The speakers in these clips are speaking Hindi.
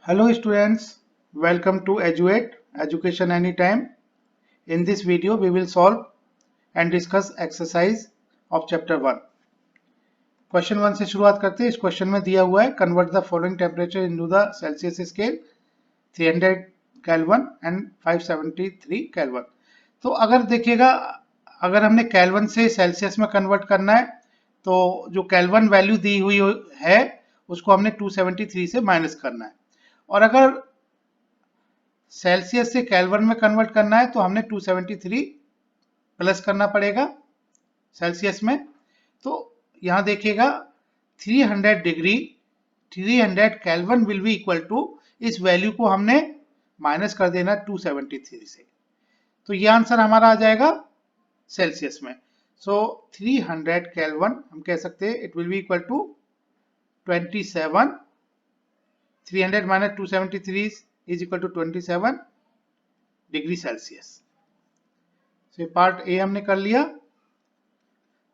Hello students, welcome to Eduate Education Anytime. In this video we will solve and discuss exercise of chapter 1. Question 1 से शुरुआत करते हैं। इस क्वेश्चन में दिया हुआ है convert the following temperature into the Celsius scale 300 kelvin and 573 kelvin. तो अगर देखिएगा, अगर हमने केल्विन से सेल्सियस में कन्वर्ट करना है तो जो केल्विन वैल्यू दी हुई है उसको हमने 273 से माइनस करना है, और अगर सेल्सियस से केल्विन में कन्वर्ट करना है तो हमने 273 प्लस करना पड़ेगा सेल्सियस में। तो यहां देखिएगा 300 degree 300 kelvin will be equal to, इस वैल्यू को हमने माइनस कर देना 273 से, तो ये आंसर हमारा आ जाएगा सेल्सियस में। सो 300 केल्विन हम कह सकते हैं it will be equal to 27, 300 minus 273 is equal to 27 degree Celsius. तो पार्ट ए हमने कर लिया।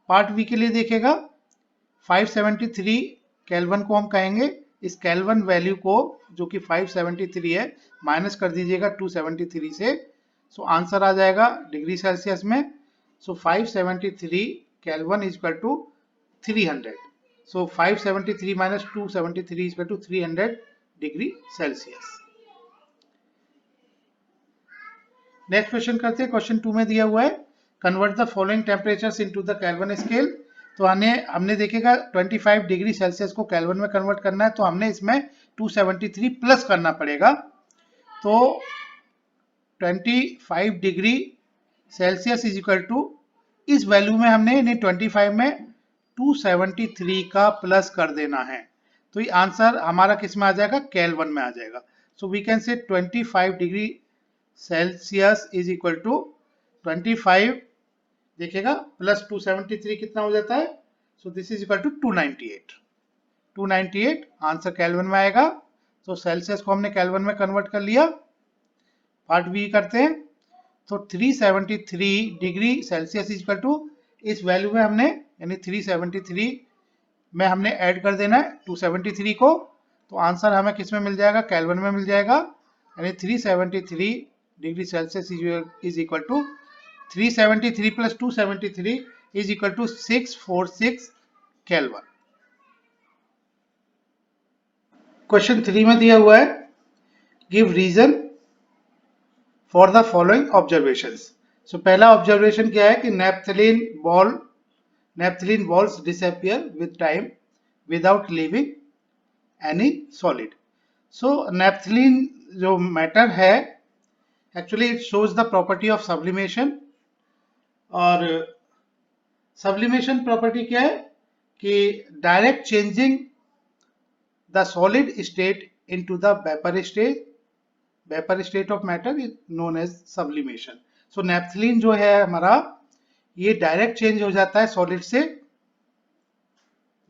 पार्ट बी के लिए देखेगा 573 केल्विन को हम कहेंगे, इस केल्विन वैल्यू को जो कि 573 है माइनस कर दीजिएगा 273 से, सो आंसर आ जाएगा डिग्री सेल्सियस में। So 573 kelvin is equal to 300। So 573 minus 273 is equal to 300 degree Celsius. Next question करते हैं। क्वेश्चन 2 में दिया हुआ है convert the following temperatures into the kelvin scale. तो हमने देखेगा 25 डिग्री सेल्सियस को केल्विन में कन्वर्ट करना है, तो हमने इसमें 273 प्लस करना पड़ेगा। तो 25 degree Celsius is equal to, इस वैल्यू में हमने 25 में 273 का प्लस कर देना है, तो ये आंसर हमारा किस में आ जाएगा, केल्विन में आ जाएगा। सो we can say 25 degree Celsius is equal to 25 देखिएगा प्लस 273 कितना हो जाता है, so this is equal to 298 answer kelvin में आएगा। तो सेल्सियस को हमने केल्विन में कन्वर्ट कर लिया। पार्ट बी करते हैं। तो 373 degree Celsius is equal to, इस वैल्यू में हमने यानी 373 में हमने ऐड कर देना है 273 को, तो आंसर हमें किस में मिल जाएगा, केल्विन में मिल जाएगा। यानी 373 degree Celsius is equal to 373 plus 273 is equal to 646 kelvin. Question 3 में दिया हुआ है give reason for the following observations. So पहला ऑब्जर्वेशन क्या है कि naphthalene balls disappear with time without leaving any solid. So naphthalene जो मैटर है actually it shows the property of sublimation, और सब्लिमेशन प्रॉपर्टी क्या है कि direct changing the solid state into the vapour state of matter is known as sublimation. So naphthalene जो है हमारा, ये डायरेक्ट चेंज हो जाता है सॉलिड से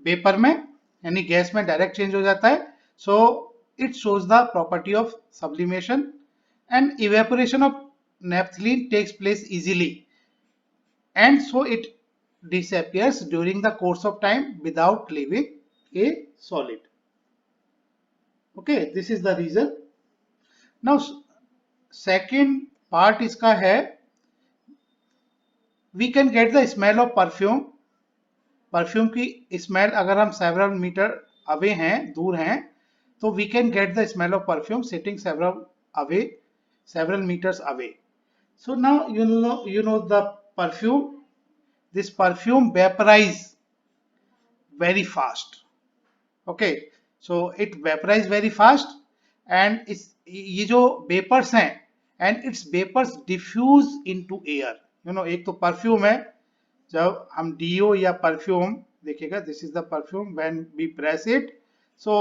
वेपर में, यानी गैस में डायरेक्ट चेंज हो जाता है। So it shows the property of sublimation and evaporation of naphthalene takes place easily, and so it disappears during the course of time without leaving a solid. Okay, this is the reason. Now second part इसका है we can get the smell of perfume की स्मेल अगर हम several मीटर अवे हैं, दूर हैं, तो we can get the smell of perfume sitting several meters away. So now you know the perfume, this perfume vaporize very fast. Okay, so it vaporize very fast, and ये जो vapors हैं and its vapors diffuse into air. एक तो परफ्यूम है, जब हम डीओ या परफ्यूम देखिएगा, this is the perfume, when we press it, so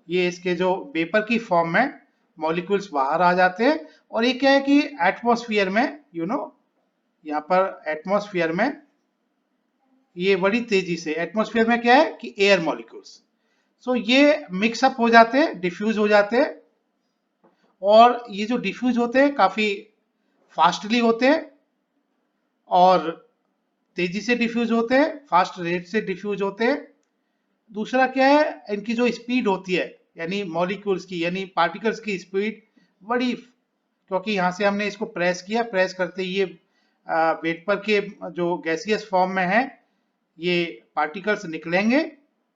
ये इसके जो वेपर की फॉर्म में मॉलिक्यूल्स बाहर आ जाते हैं, और ये क्या है कि एटमॉस्फेयर में यहाँ पर एटमॉस्फेयर में ये बड़ी तेजी से, एटमॉस्फेयर में क्या है कि एयर मॉलिक्यूल्स, सो ये मिक्सअप हो जाते हैं, डिफ्यूज हो जाते हैं, और ये जो डिफ्यूज होते हैं काफी फास्टली होते हैं और तेजी से डिफ्यूज होते हैं, फास्ट रेट से डिफ्यूज होते हैं। दूसरा क्या है, इनकी जो स्पीड होती है यानी मॉलिक्यूल्स की यानी पार्टिकल्स की स्पीड बड़ी, क्योंकि यहाँ से हमने इसको प्रेस किया, प्रेस करते ही ये वेपर के जो गैसियस फॉर्म में है ये पार्टिकल्स निकलेंगे।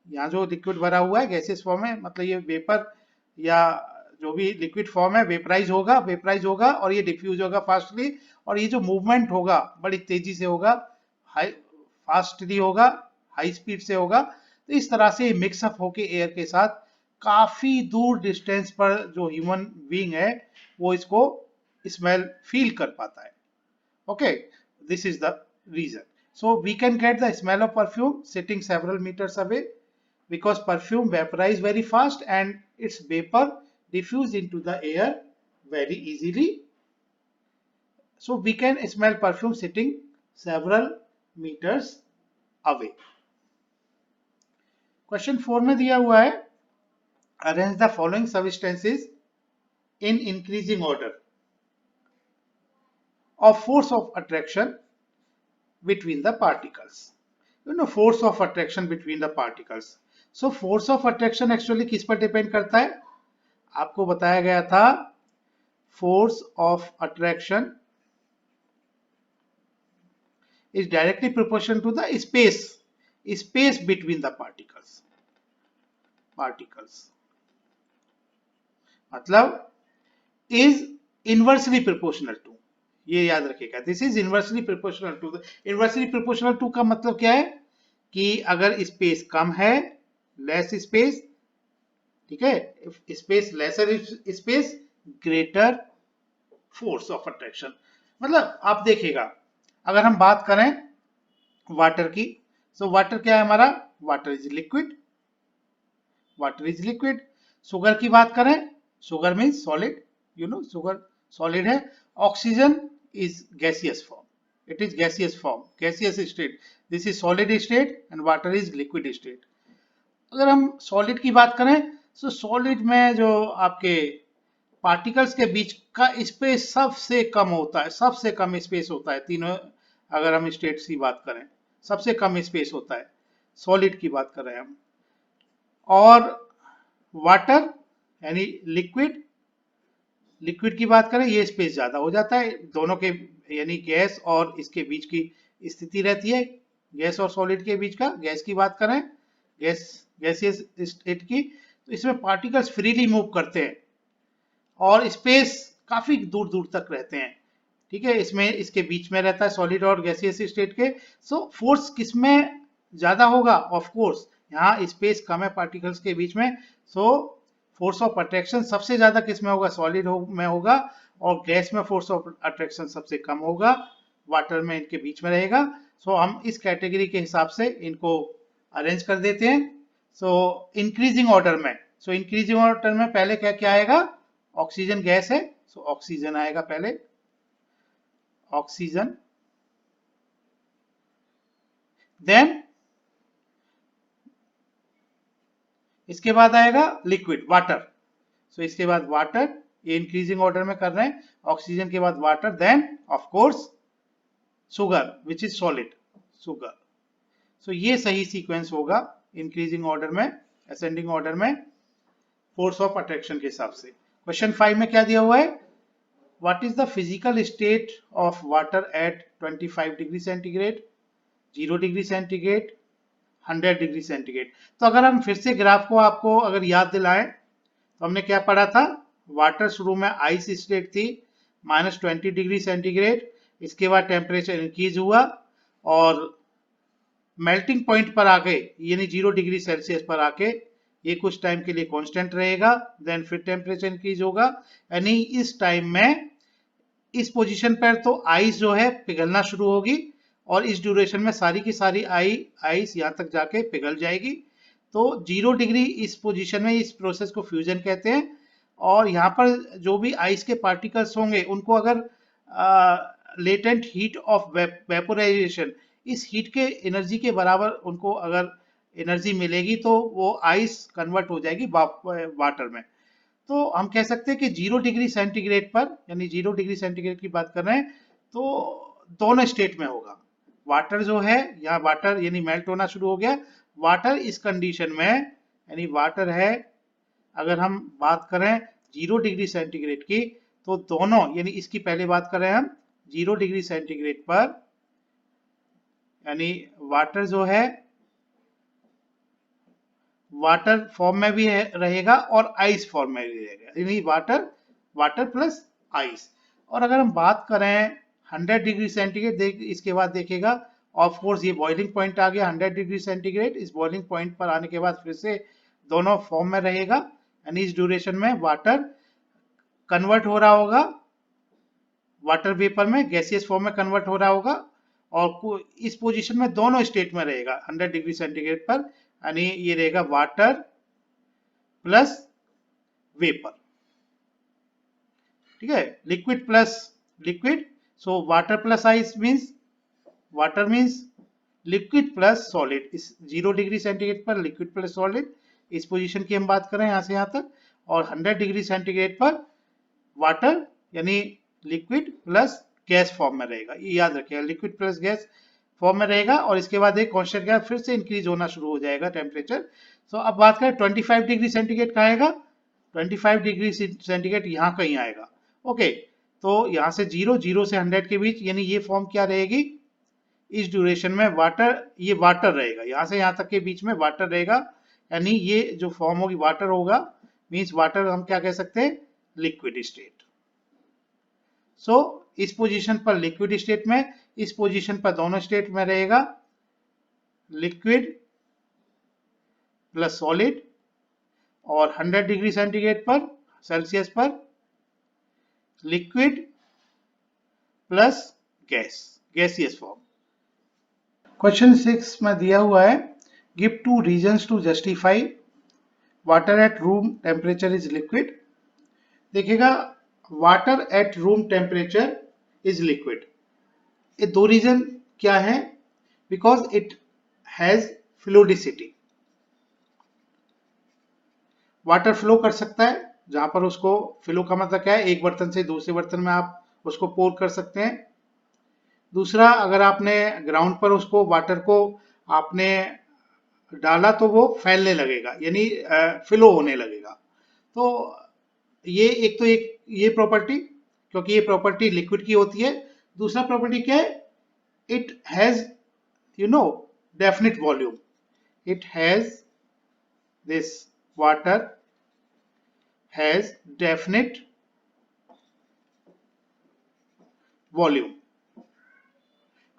यहाँ जो लिक्विड भरा हुआ है गैसियस फॉर्म है, मतलब ये वेपर या जो भी लिक्विड फॉर्म है वेपराइज होगा और ये डिफ्यूज होगा फास्टली, और ये जो मूवमेंट होगा बड़ी तेजी से होगा, हाई फास्टली होगा, हाई स्पीड से होगा। तो इस तरह से मिक्सअप होके एयर के साथ काफी दूर डिस्टेंस पर जो ह्यूमन बीइंग है वो इसको स्मेल फील कर पाता है। Okay, this is the reason. So we can get the smell of perfume sitting several meters away because perfume vaporize very fast and its vapor diffuse into the air very easily. So we can smell perfume sitting several meters away. Question 4 में दिया हुआ है arrange the following substances in increasing order of force of attraction between the particles. You know, force of attraction between the particles. So force of attraction actually किस पर डिपेंड करता है? आपको बताया गया था force of attraction is directly proportional to the space between the particles. मतलब is inversely proportional to, ये याद रखिएगा, this is inversely proportional to. Inversely proportional to का मतलब क्या है कि अगर स्पेस कम है, लेस स्पेस, ठीक है, space lesser space greater force of attraction. मतलब आप देखिएगा अगर हम बात करें वाटर की, सो वाटर क्या है हमारा, water is liquid, water is liquid. Sugar की बात करें, sugar means solid, you know sugar solid है। Oxygen is gaseous form, it is gaseous form, gaseous state, this is solid state and water is liquid state। अगर हम सॉलिड की बात करें तो सॉलिड में जो आपके पार्टिकल्स के बीच का स्पेस सबसे कम होता है, सबसे कम स्पेस होता है तीनों, अगर हम स्टेट्स की बात करें सबसे कम स्पेस होता है, सॉलिड की बात कर रहे हैं हम। और वाटर यानी लिक्विड, लिक्विड की बात करें ये स्पेस ज्यादा हो जाता है, दोनों के यानी गैस और इसके बीच की स्थिति रहती है, गैस और सॉलिड के बीच का। गैस की बात करें, गैसियस स्टेट की, तो इसमें पार्टिकल्स फ्रीली मूव करते हैं और स्पेस काफी दूर दूर तक रहते हैं, ठीक है, इसमें इसके बीच में रहता है सॉलिड और गैसियस स्टेट के। सो फोर्स किसमें ज्यादा होगा, ऑफ कोर्स यहाँ स्पेस कम है पार्टिकल्स के बीच में, सो फोर्स ऑफ अट्रैक्शन सबसे ज्यादा किस में होगा, सॉलिड में होगा, और गैस में फोर्स ऑफ अट्रैक्शन सबसे कम होगा, वाटर में इनके बीच में रहेगा। सो हम इस कैटेगरी के हिसाब से इनको अरेंज कर देते हैं। सो इंक्रीजिंग ऑर्डर में, सो इंक्रीजिंग ऑर्डर में पहले क्या क्या आएगा, ऑक्सीजन गैस है, सो ऑक्सीजन आएगा पहले, ऑक्सीजन, देन इसके बाद आएगा लिक्विड वाटर, सो इसके बाद वाटर, ये इंक्रीजिंग ऑर्डर में कर रहे हैं, ऑक्सीजन के बाद water, then of course sugar which is solid, sugar. So ये सही सीक्वेंस होगा इंक्रीजिंग ऑर्डर में, असेंडिंग ऑर्डर में फोर्स ऑफ अट्रैक्शन के हिसाब से। क्वेश्चन 5 में क्या दिया हुआ है, what is the physical state of water at 25 degree centigrade, 0 degree centigrade, 100 degree centigrade. तो अगर हम फिर से ग्राफ को आपको अगर याद दिलाएं तो हमने क्या पढ़ा था, वाटर शुरू में आइस स्टेट थी -20 डिग्री सेंटीग्रेड, इसके बाद टेम्परेचर इंक्रीज हुआ और मेल्टिंग पॉइंट पर आके यानी 0 डिग्री सेल्सियस पर आके ये कुछ टाइम के लिए कांस्टेंट रहेगा, देन फिर टेम्परेचर इंक्रीज होगा, यानी इस टाइम में इस पोजीशन पर तो आइस जो है पिघलना शुरू होगी और इस ड्यूरेशन में सारी की सारी आइस यहाँ तक जाके पिघल जाएगी। तो 0 डिग्री इस पोजीशन में इस प्रोसेस को फ्यूजन कहते हैं, और यहाँ पर जो भी आइस के पार्टिकल्स होंगे उनको अगर लेटेंट हीट ऑफ वेपोराइजेशन, इस हीट के एनर्जी के बराबर उनको अगर एनर्जी मिलेगी तो वो आइस कन्वर्ट हो जाएगी वाटर में। तो हम कह सकते हैं कि 0 डिग्री सेंटीग्रेड पर, यानी 0 डिग्री सेंटीग्रेड की बात कर रहे हैं तो दोनों स्टेट में होगा, वाटर जो है यहाँ वाटर यानी मेल्ट होना शुरू हो गया, वाटर इस कंडीशन में यानी वाटर है अगर हम बात करें 0 डिग्री सेंटीग्रेड की, तो दोनों यानी इसकी पहले बात करें हम 0 डिग्री सेंटीग्रेड पर, यानी वाटर जो है वाटर फॉर्म में भी रहेगा और आइस फॉर्म में भी रहेगा, यानी वाटर वाटर प्लस आइस। और अगर हम बात करें 100 डिग्री सेंटीग्रेड, इसके बाद देखेगा ऑफ कोर्स ये बॉइलिंग पॉइंट आ गया 100 डिग्री सेंटीग्रेड। इस बॉइलिंग पॉइंट पर आने के बाद फिर से दोनों फॉर्म में रहेगा, यानी इस ड्यूरेशन में वाटर कन्वर्ट हो रहा होगा, वाटर वेपर में गैसियस फॉर्म में कन्वर्ट हो रहा होगा, और इस पोजीशन में दोनों स्टेट में रहेगा 100 डिग्री सेंटीग्रेड पर, यानी ये रहेगा वाटर प्लस वेपर, ठीक है, liquid plus liquid. So water plus ice means water means liquid plus solid. इस 0 डिग्री सेंटीग्रेड पर लिक्विड प्लस सॉलिड, इस पोजीशन की हम बात करें यहां से यहां तक। और 100 डिग्री सेंटीग्रेड पर वाटर यानी लिक्विड प्लस गैस फॉर्म में रहेगा, ये याद रखिएगा, लिक्विड प्लस गैस फॉर्म में रहेगा। और इसके बाद एक कांस्टेंट गैस फिर से इंक्रीज होना शुरू हो जाएगा टेम्परेचर। सो अब बात करें 25 डिग्री सेंटीग्रेड कहाँ आएगा, 25 डिग्री सेंटीग्रेड यहाँ कहीं आएगा। ओके, तो यहाँ से 0 से 100 के बीच, यानी ये फॉर्म क्या रहेगी, इस ड्यूरेशन में वाटर, ये वाटर रहेगा, यहाँ से यहाँ तक के बीच में वाटर रहेगा, यानी ये जो फॉर्म होगी वाटर होगा, मींस वाटर हम क्या कह सकते हैं, लिक्विड स्टेट। सो इस पोजीशन पर लिक्विड स्टेट में, इस पोजीशन पर दोनों स्टेट में रहेगा लिक्विड प्लस सॉलिड। और 100 डिग्री सेंटीग्रेड पर, सेल्सियस पर, liquid plus gas, gaseous form. Question 6 में दिया हुआ है, give 2 reasons to justify water at room temperature is liquid. देखिएगा, water at room temperature is liquid, ये 2 रीजन क्या है, because it has fluidity. Water flow कर सकता है, जहां पर उसको फ्लो का मतलब क्या है, एक बर्तन से दूसरे बर्तन में आप उसको पोर कर सकते हैं। दूसरा, अगर आपने ग्राउंड पर उसको वाटर को आपने डाला तो वो फैलने लगेगा, यानी फ्लो होने लगेगा। तो ये एक तो एक ये प्रॉपर्टी, क्योंकि ये प्रॉपर्टी लिक्विड की होती है। दूसरा प्रॉपर्टी क्या है, it has definite volume, it has this water has definite volume.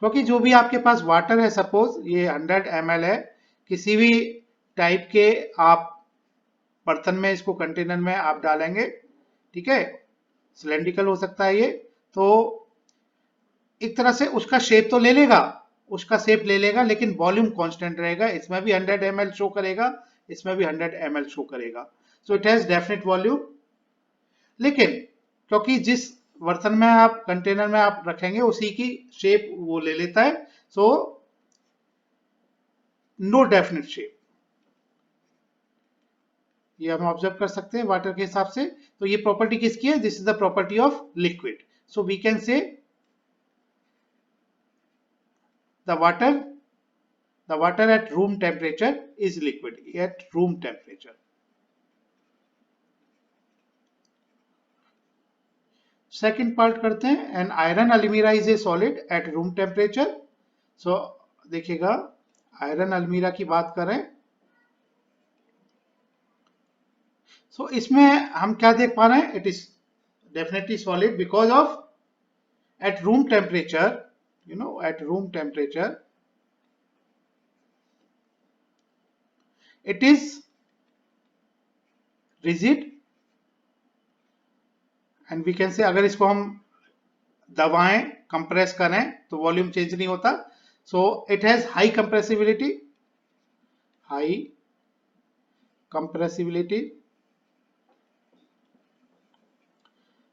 क्योंकि जो भी आपके पास वाटर है, सपोज ये 100 ml है, किसी भी टाइप के आप बर्तन में इसको कंटेनर में आप डालेंगे, ठीक है, सिलेंड्रिकल हो सकता है ये, तो एक तरह से उसका शेप तो ले लेगा, उसका शेप ले लेगा, लेकिन वॉल्यूम कांस्टेंट रहेगा। इसमें भी 100 ml शो करेगा, इसमें भी 100 ml शो करेगा। सो इट हैज डेफिनेट वॉल्यूम। लेकिन क्योंकि जिस बर्तन में आप कंटेनर में आप रखेंगे उसी की शेप वो ले लेता है, सो नो डेफिनेट शेप, ये हम ऑब्जर्व कर सकते हैं वाटर के हिसाब से। तो ये प्रॉपर्टी किसकी है, this is the property of liquid. So we can say the water at room temperature is liquid, at room temperature. Second part करते हैं, an iron almirah is a solid at room temperature. So देखिएगा, आयरन अलमीरा की बात करें, सो इसमें हम क्या देख पा रहे हैं, it is definitely solid because of eight room temperature, eight room temperature it is rigid, and we can say अगर इसको हम दबाएं, कंप्रेस करें, तो वॉल्यूम चेंज नहीं होता। So it has high compressibility, high compressibility,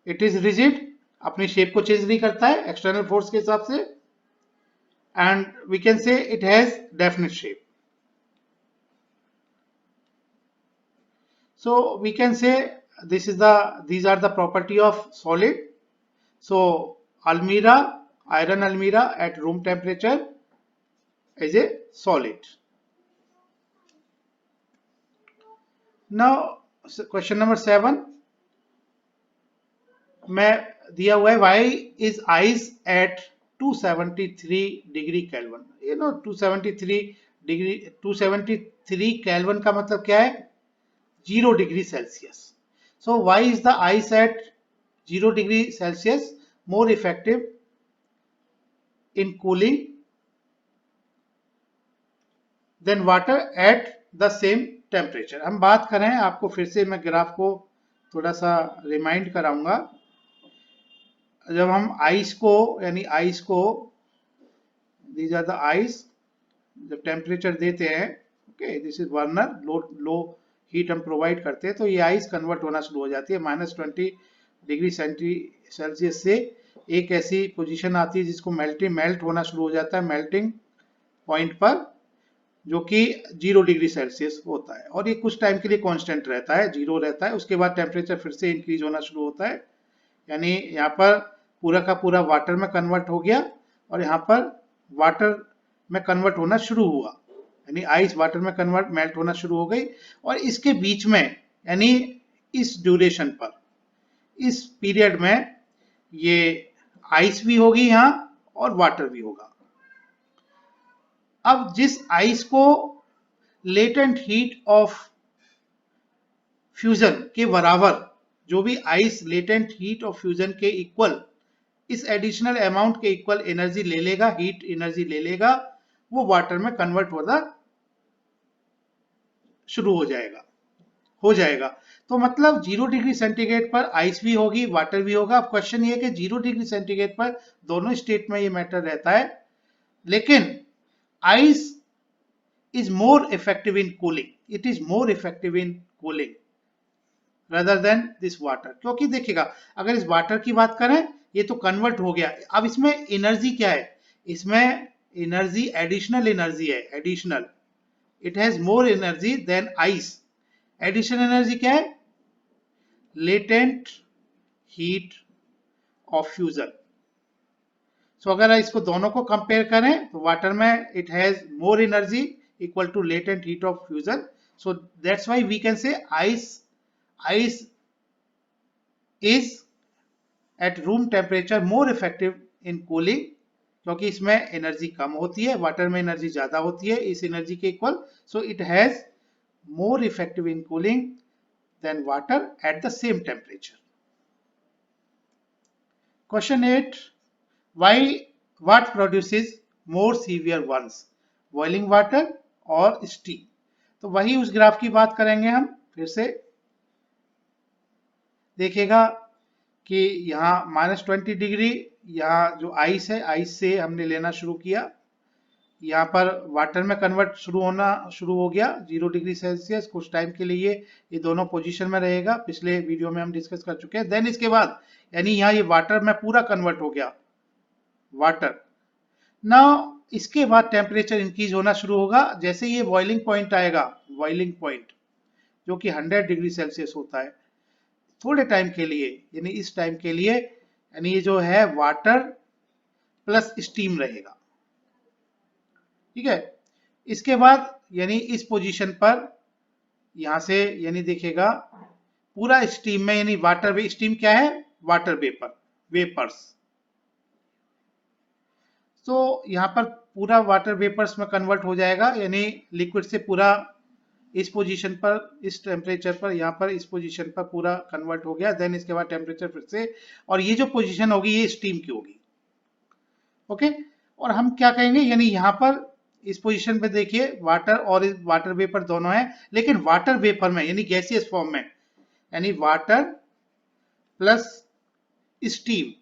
it is rigid, अपनी शेप को चेंज नहीं करता है एक्सटर्नल फोर्स के हिसाब से, and we can say it has definite shape. So we can say these are the property of solid. So iron almirah at room temperature is a solid. Now question number 7 में दिया हुआ है why is ice at 273 degree kelvin. 273 kelvin का मतलब क्या है? 0 degree Celsius. So why is the ice at 0 degree Celsius more effective in cooling than water at the same temperature. हम बात करें, आपको फिर से मैं ग्राफ को थोड़ा सा रिमाइंड कराऊंगा। जब हम आइस को दीज आर द आइस, जब टेम्परेचर देते हैं, okay, this is burner, low heat हम प्रोवाइड करते हैं, तो ये आइस कन्वर्ट होना शुरू हो जाती है -20 डिग्री सेल्सियस से। एक ऐसी पोजीशन आती है जिसको मेल्ट होना शुरू हो जाता है मेल्टिंग पॉइंट पर, जो कि 0 डिग्री सेल्सियस होता है, और ये कुछ टाइम के लिए कांस्टेंट रहता है, 0 रहता है। उसके बाद टेम्परेचर फिर से इंक्रीज होना शुरू होता है, यानी यहाँ पर पूरा का पूरा वाटर में कन्वर्ट हो गया, और यहाँ पर वाटर में कन्वर्ट होना शुरू हुआ, यानी आइस वाटर में कन्वर्ट मेल्ट होना शुरू हो गई। और इसके बीच में, यानी इस ड्यूरेशन पर, इस पीरियड में, ये आइस भी होगी यहाँ और वाटर भी होगा। अब जिस आइस को लेटेंट हीट ऑफ फ्यूजन के बराबर, जो भी ice latent heat of fusion के इक्वल, इस एडिशनल अमाउंट के इक्वल एनर्जी ले लेगा, हीट एनर्जी ले लेगा, वो वाटर में कन्वर्ट होना शुरू हो जाएगा। तो मतलब 0 डिग्री सेंटीग्रेड पर आइस भी होगी, वाटर भी होगा। अब क्वेश्चन ये कि 0 डिग्री सेंटीग्रेड पर दोनों स्टेट में ये मैटर रहता है, लेकिन ice is more effective in cooling. It is more effective in cooling rather than this water. क्योंकि देखिएगा, अगर इस वाटर की बात करें, ये तो कन्वर्ट हो गया। अब इसमें एनर्जी क्या है? इसमें एनर्जी एडिशनल एनर्जी है, additional. It has more energy than ice. Additional energy क्या है? Latent heat of fusion. So अगर इसको दोनों को कंपेयर करें, तो वाटर में it has more energy equal to latent heat of fusion. So that's why we can say ice is at room temperature more effective in cooling, क्योंकि इसमें एनर्जी कम होती है, वाटर में एनर्जी ज्यादा होती है इस एनर्जी के इक्वल। So it has more effective in cooling than water at the same temperature. Question 8, what produces more severe ones, boiling water और स्टीम? तो वही उस ग्राफ की बात करेंगे हम फिर से। देखिएगा कि यहाँ -20 डिग्री, यहाँ जो आइस है, आइस से हमने लेना शुरू किया, यहाँ पर वाटर में कन्वर्ट शुरू हो गया 0 डिग्री सेल्सियस। कुछ टाइम के लिए ये दोनों पोजीशन में रहेगा, पिछले वीडियो में हम डिस्कस कर चुके हैं। देन इसके बाद, यानी यहाँ ये वाटर में पूरा कन्वर्ट हो गया, वाटर। नाउ इसके बाद टेम्परेचर इंक्रीज होना शुरू होगा, जैसे ये बॉइलिंग पॉइंट आएगा, बॉइलिंग पॉइंट जो कि 100 डिग्री सेल्सियस होता है, थोड़े टाइम के लिए, यानी इस टाइम के लिए, यानी ये जो है वाटर प्लस स्टीम रहेगा, ठीक है। इसके बाद यानी इस पोजीशन पर, यहां से यानी देखिएगा पूरा स्टीम में, यानी वाटर, स्टीम क्या है? Water vapour, vapours. तो यहाँ पर पूरा वाटर वेपर्स में कन्वर्ट हो जाएगा, यानी लिक्विड से पूरा इस पोजीशन पर, इस टेम्परेचर पर, यहाँ पर इस पोजीशन पर पूरा कन्वर्ट हो गया। देन इसके बाद टेम्परेचर फिर से, और ये जो पोजीशन होगी ये स्टीम की होगी, ओके। और हम क्या कहेंगे, यानी यहाँ पर इस पोजीशन पे देखिए वाटर और वाटर वेपर दोनों है, लेकिन वाटर वेपर में, यानी गैसियस फॉर्म में, यानी वाटर प्लस स्टीम,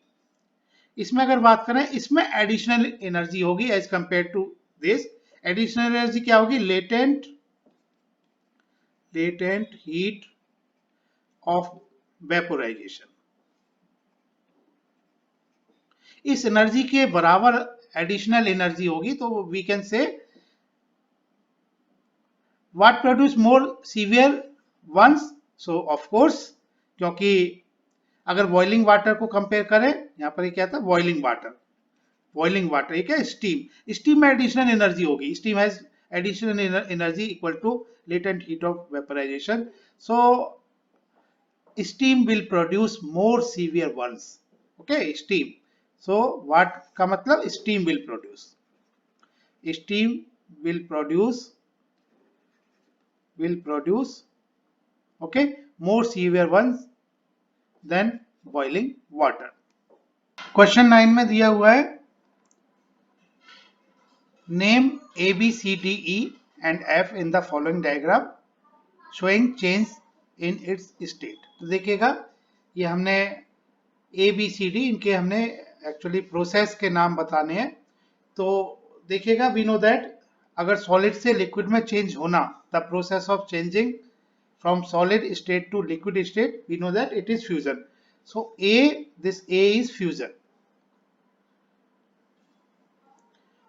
इसमें अगर बात करें, इसमें एडिशनल एनर्जी होगी as compare to this. Additional energy क्या होगी? Latent heat of vaporisation. इस एनर्जी के बराबर एडिशनल एनर्जी होगी, तो we can say what produce more severe ones. So of course, क्योंकि अगर बॉइलिंग वाटर को कंपेयर करें, यहां पर क्या था? बॉइलिंग वाटर, ये क्या? स्टीम में एडिशनल एनर्जी होगी, steam has additional energy equal to latent heat of vaporisation. So steam will produce more severe ones. Okay, steam. So what का मतलब steam will produce. Steam will produce okay more severe ones than boiling water. Question 9 में दिया हुआ है name A B C D E and F in the following diagram showing change in its state. तो देखिएगा ये हमने ए बी सी डी इनके हमने एक्चुअली प्रोसेस के नाम बताने हैं. तो देखिएगा वी नो दैट अगर सॉलिड से लिक्विड में चेंज होना the process of changing from solid state to liquid state, we know that it is fusion. So this A is fusion.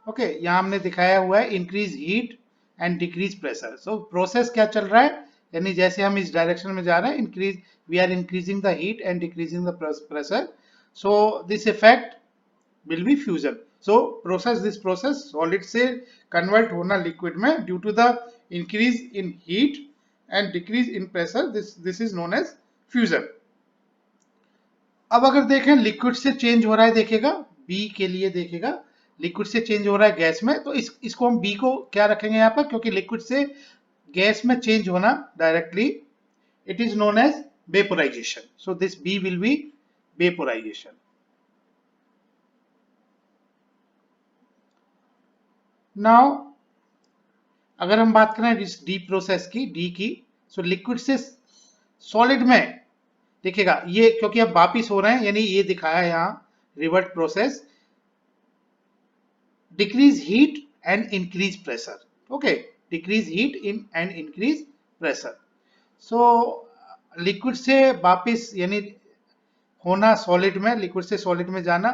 Okay, यहाँ हमने दिखाया हुआ है increase heat and decrease pressure. So process क्या चल रहा है, यानी जैसे हम इस डायरेक्शन में जा रहे हैं, we are increasing the heat and decreasing the pressure. So this effect will be fusion. So this process solid से convert होना liquid में due to the increase in heat and decrease in pressure, this is known as fusion. अब अगर देखें लिक्विड से चेंज हो रहा है, देखिएगा बी के लिए देखिएगा लिक्विड से चेंज हो रहा है गैस में, तो इसको हम बी को क्या रखेंगे यहाँ पर, क्योंकि लिक्विड से गैस में चेंज होना directly it is known as vaporisation. So this B will be vaporisation. Now अगर हम बात करें इस डी प्रोसेस की, डी की, सो लिक्विड से सॉलिड में देखिएगा ये क्योंकि अब वापिस हो रहे हैं, यानी ये दिखाया है यहां revert process, decrease heat and increase pressure. Okay, decrease heat in and increase pressure. So liquid से वापिस यानी होना सॉलिड में, लिक्विड से सॉलिड में जाना,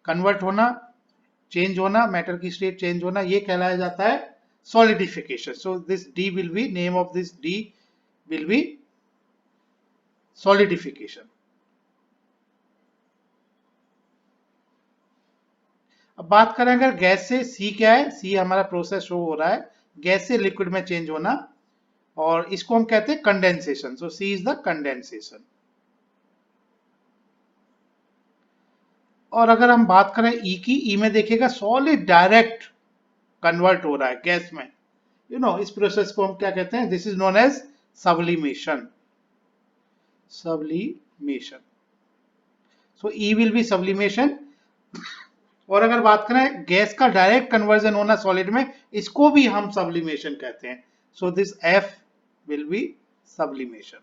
कन्वर्ट होना, चेंज होना, मैटर की स्टेट चेंज होना, ये कहलाया जाता है solidification. So this D will be, name of this D will be solidification. अब बात करें अगर गैस से, C क्या है, C हमारा प्रोसेस शो हो रहा है गैस से लिक्विड में चेंज होना, और इसको हम कहते हैं condensation. So C is the condensation. और अगर हम बात करें E की, E में देखिएगा सॉलिड डायरेक्ट कन्वर्ट हो रहा है गैस में, यू नो इस प्रोसेस को हम क्या कहते हैं, this is known as sublimation. Sublimation. So E will be sublimation. और अगर बात करें गैस का डायरेक्ट कन्वर्जन होना सॉलिड में, इसको भी हम सब्लिमेशन कहते हैं. So this F will be sublimation.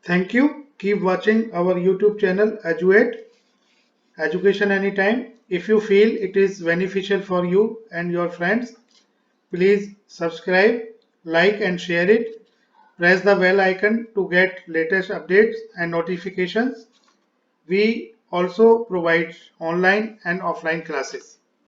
Thank you. Keep watching our YouTube channel Eduate, education anytime. If you feel it is beneficial for you and your friends, please subscribe, like and share it. Press the bell icon to get latest updates and notifications. We also provide online and offline classes.